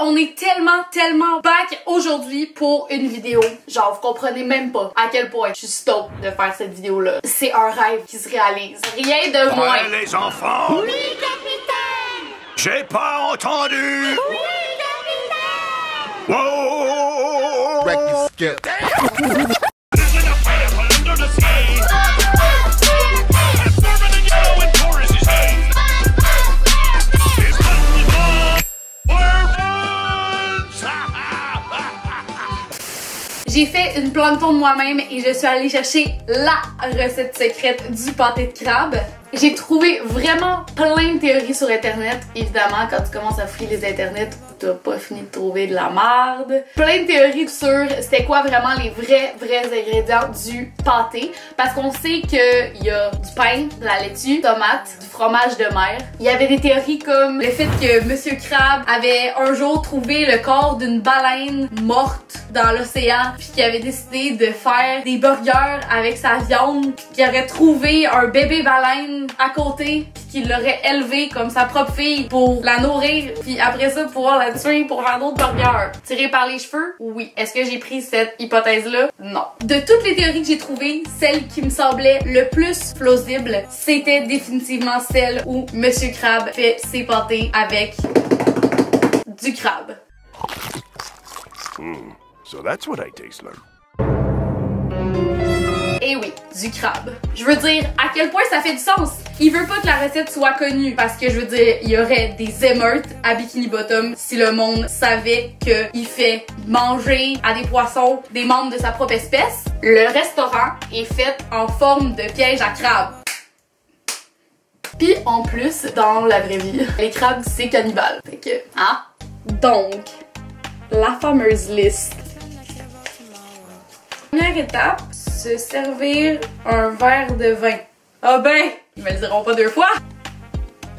on est tellement back aujourd'hui pour une vidéo. Genre, vous comprenez même pas à quel point je suis stoked de faire cette vidéo-là. C'est un rêve qui se réalise. Rien de moins. Ouais, les enfants! Oui, capitaine! J'ai pas entendu! Oui, capitaine! Wow! J'ai fait une plancton de moi-même et je suis allée chercher la recette secrète du pâté de crabe. J'ai trouvé vraiment plein de théories sur internet. Évidemment, quand tu commences à fouiller les internets, t'as pas fini de trouver de la merde. Plein de théories sur c'était quoi vraiment les vrais ingrédients du pâté. Parce qu'on sait qu'il y a du pain, de la laitue, tomates, du fromage de mer. Il y avait des théories comme le fait que Monsieur Crabe avait un jour trouvé le corps d'une baleine morte dans l'océan, puis qu'il avait décidé de faire des burgers avec sa viande, puis qu'il aurait trouvé un bébé baleine à côté, puis qu'il l'aurait élevé comme sa propre fille pour la nourrir, puis après ça pouvoir la tuer pour faire d'autres burgers. Tiré par les cheveux? Oui. Est-ce que j'ai pris cette hypothèse-là? Non. De toutes les théories que j'ai trouvées, celle qui me semblait le plus plausible, c'était définitivement celle où Monsieur Crabe fait ses pâtés avec du crabe. So that's what I taste like. Et oui, du crabe. Je veux dire, à quel point ça fait du sens. Il veut pas que la recette soit connue parce que je veux dire, il y aurait des émeutes à Bikini Bottom si le monde savait qu'il fait manger à des poissons des membres de sa propre espèce. Le restaurant est fait en forme de piège à crabe. Puis en plus, dans la vraie vie, les crabes c'est cannibale. Fait que, hein? Donc, la fameuse liste. Première étape, se servir un verre de vin. Ah ben, ils me le diront pas deux fois.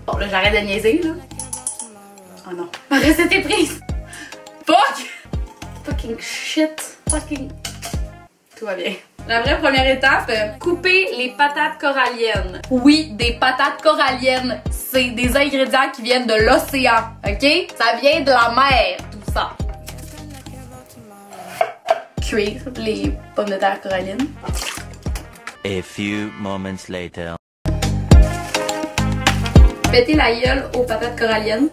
Bon là, j'arrête de niaiser là. Oh non, ma recette est prise. Fuck! Fucking shit. Fucking... Tout va bien. La vraie première étape, couper les patates coralliennes. Oui, des patates coralliennes, c'est des ingrédients qui viennent de l'océan, ok? Ça vient de la mer, tout ça. Cuire les pommes de terre corallines. A few moments later. Péter la gueule aux patates coralliennes.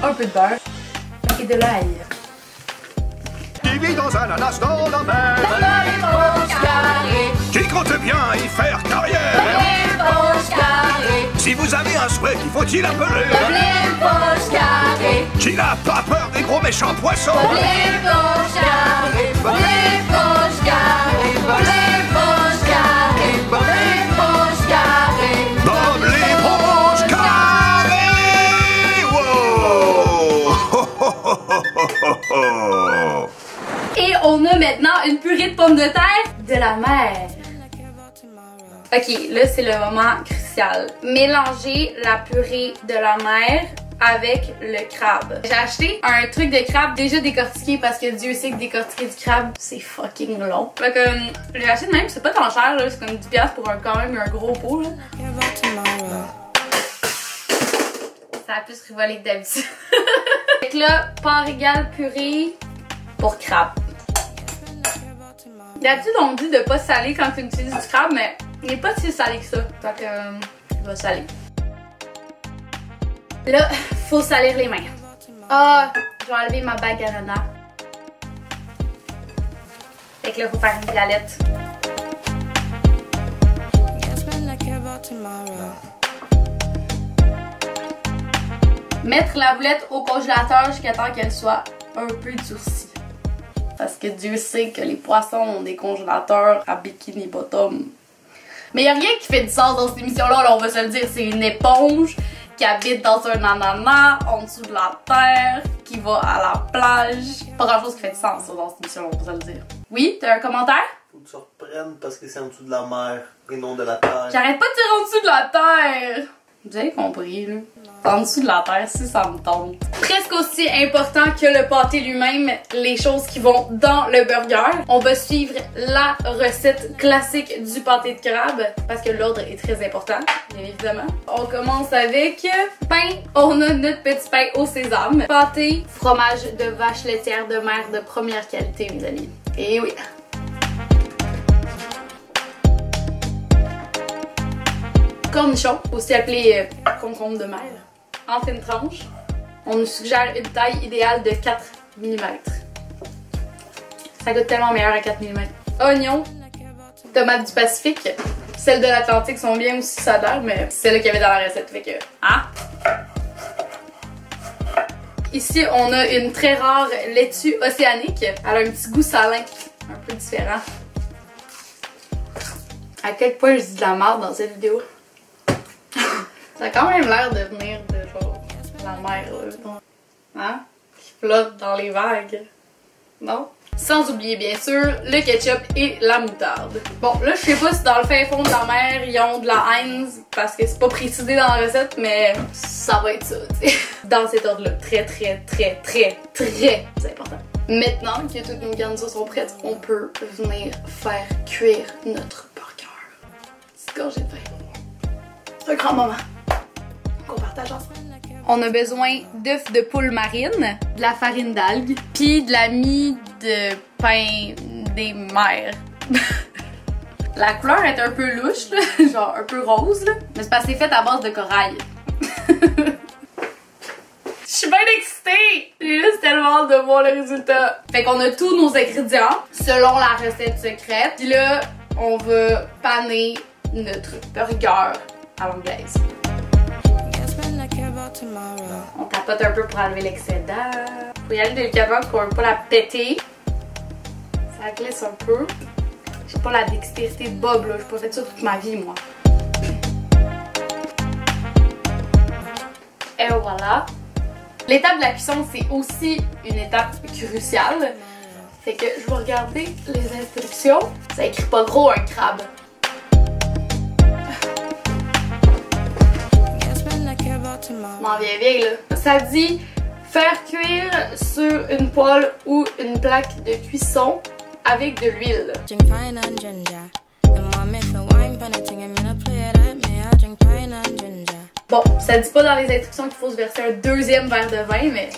Un peu de beurre et de l'ail. Il vit dans un ananas dans la mer. Qui compte bien y faire carrière. Si vous avez un souhait, qu'il faut-il appeler? Qui n'a pas peur des gros méchants poissons? Bob l'éponge carrée! Wow! Et on a maintenant une purée de pommes de terre de la mer. Ok, là c'est le moment crucial. Mélanger la purée de la mer avec le crabe. J'ai acheté un truc de crabe déjà décortiqué parce que Dieu sait que décortiquer du crabe c'est fucking long. Fait que j'ai acheté de même, c'est pas tant cher là, c'est comme 10$ pour quand même un gros pot là. Ça a plus rivolé que d'habitude. Fait que là, part égale purée pour crabe. D'habitude on dit de pas saler quand tu utilises du crabe, mais il n'est pas si salé que ça. Fait que je vais saler. Là, faut salir les mains. Ah, je vais enlever ma bague à nana. Fait que là, faut faire une galette. Mettre la boulette au congélateur jusqu'à temps qu'elle soit un peu durcie. Parce que Dieu sait que les poissons ont des congélateurs à Bikini Bottom. Mais y a rien qui fait du sens dans cette émission-là, là, on va se le dire, c'est une éponge qui habite dans un ananas en dessous de la terre, qui va à la plage. Pas grand chose qui fait du sens dans cette émission-là, on va se le dire. Oui, t'as un commentaire? Faut que tu reprennes parce que c'est en dessous de la mer et non de la terre. J'arrête pas de tirer en dessous de la terre! Vous avez compris, là. En dessous de la terre, si ça me tente. Presque aussi important que le pâté lui-même, les choses qui vont dans le burger. On va suivre la recette classique du pâté de crabe, parce que l'ordre est très important, bien évidemment. On commence avec pain. On a notre petit pain au sésame. Pâté, fromage de vache laitière de mer de première qualité, mes amis. Et oui. Cornichon, aussi appelé concombre de mer, en fines tranches. On nous suggère une taille idéale de 4 mm. Ça goûte tellement meilleur à 4 mm. Oignons, tomates du Pacifique. Celles de l'Atlantique sont bien aussi, ça a l'air, mais c'est celles qu'il y avait dans la recette, fait que... Hein? Ici, on a une très rare laitue océanique. Elle a un petit goût salin, un peu différent. À quel point je dis de la merde dans cette vidéo. Ça a quand même l'air de venir de genre la mer, là. Hein? Qui flotte dans les vagues. Non? Sans oublier bien sûr le ketchup et la moutarde. Bon, là je sais pas si dans le fin fond de la mer ils ont de la Heinz parce que c'est pas précisé dans la recette, mais ça va être ça, tu sais. Dans cet ordre-là, très important. Maintenant que toutes nos garnitures sont prêtes, on peut venir faire cuire notre burger. Petite gorgée de vin. C'est un grand moment qu'on partage ensemble. On a besoin d'œufs de poule marine, de la farine d'algues, puis de la mie de pain des mers. La couleur est un peu louche, là, genre un peu rose, là. Mais c'est parce que c'est fait à base de corail. Je suis bien excitée! J'ai juste tellement hâte de voir le résultat. Fait qu'on a tous nos ingrédients selon la recette secrète. Puis là, on va paner notre burger à l'anglaise. On tapote un peu pour enlever l'excédent. Faut y aller délicatement pour ne pas la péter. Ça glisse un peu. J'ai pas la dextérité de Bob, là. J'ai pas fait ça toute ma vie, moi. Et voilà. L'étape de la cuisson, c'est aussi une étape cruciale. Fait que je vais regarder les instructions. Ça écrit pas gros un crabe. M'en viens vieille, là. Ça dit faire cuire sur une poêle ou une plaque de cuisson avec de l'huile. Bon, ça dit pas dans les instructions qu'il faut se verser un deuxième verre de vin, mais...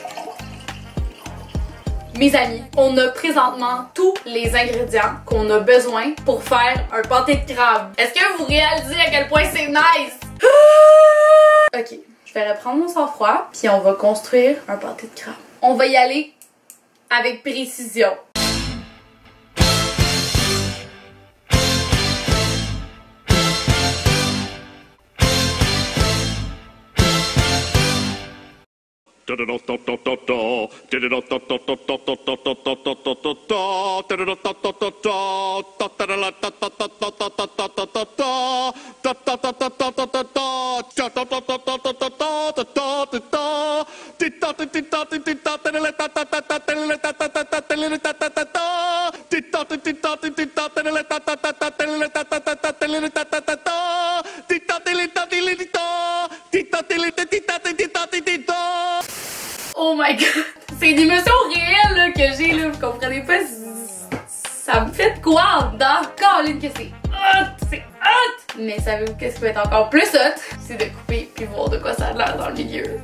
Mes amis, on a présentement tous les ingrédients qu'on a besoin pour faire un pâté de crabe. Est-ce que vous réalisez à quel point c'est nice? Ok, je vais reprendre mon sang-froid, puis on va construire un pâté de crabe. On va y aller avec précision. Oh my god! C'est une émotion réelle là, que j'ai là, vous comprenez pas? Ça me fait de quoi en dedans? Caroline que c'est hot! C'est hot! Mais savez-vous qu'est-ce qui va être encore plus hot? C'est de couper puis voir de quoi ça a l'air dans le milieu.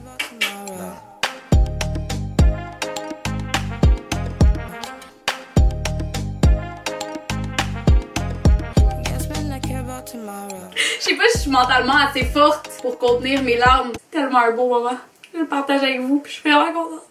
Je sais pas si je suis mentalement assez forte pour contenir mes larmes. C'est tellement un beau moment. Je le partage avec vous puis je suis vraiment contente.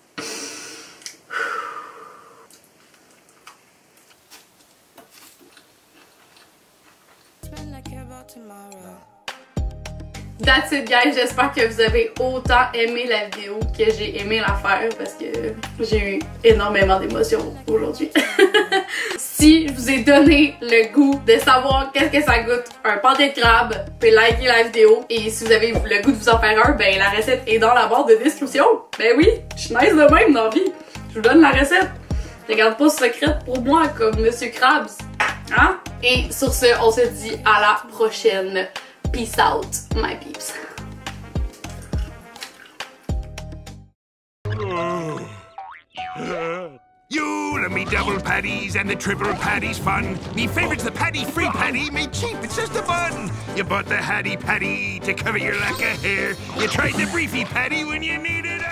That's it guys, j'espère que vous avez autant aimé la vidéo que j'ai aimé la faire parce que j'ai eu énormément d'émotions aujourd'hui. Si je vous ai donné le goût de savoir qu'est-ce que ça goûte un pâté de crabe, vous pouvez liker la vidéo et si vous avez le goût de vous en faire un, ben la recette est dans la barre de description. Ben oui, je suis nice de même dans la vie. Je vous donne la recette. Je garde pas secrète pour moi comme Monsieur Krabs. Hein? Et sur ce, on se dit à la prochaine. Peace out, my peeps. You and me double patties and the triple patties fun. Me favorite's the patty-free patty, made cheap, it's just a bun. You bought the Hattie Patty to cover your lack of hair. You tried the briefy patty when you needed